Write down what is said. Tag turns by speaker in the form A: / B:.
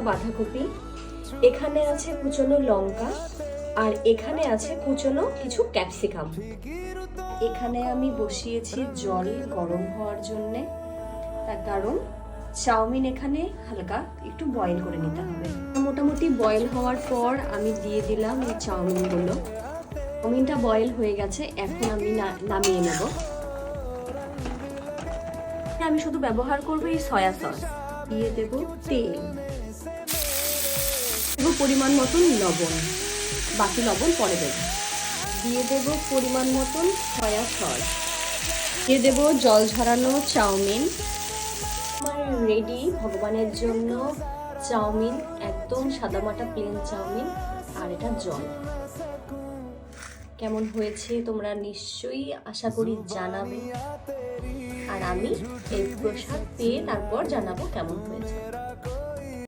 A: বাঁধাকপি, এখানে আছে কুচনো লঙ্কা, আর এখানে আছে কুচনো কিছু ক্যাপসিকাম। এখানে আমি বসিয়েছি জল গরম হওয়ার জন্যে, তার কারণ চাউমিন এখানে হালকা একটু বয়েল করে নিতে হবে। মোটামুটি বয়েল হওয়ার পর আমি দিয়ে দিলাম এই চাউমিনগুলো। চাউমিনটা বয়েল হয়ে গেছে, এখন আমি নামিয়ে নেব। আমি শুধু ব্যবহার করব এই সয়া সস। দিয়ে দেব তেল, দেব পরিমাণ মতন লবণ, বাকি লবণ পরে দেব। দিয়ে দেব পরিমাণ মতন সয়া সস, দিয়ে দেব জল ঝরানো চাউমিন। আমার রেডি ভগবানের জন্য চাউমিন, একদম সাদামাটা প্লেন চাউমিন, আর এটা জল। কেমন হয়েছে তোমরা নিশ্চয়ই আশা করি জানাবে, আর আমি এই প্রসাদ পেয়ে তারপর জানাবো কেমন হয়েছে।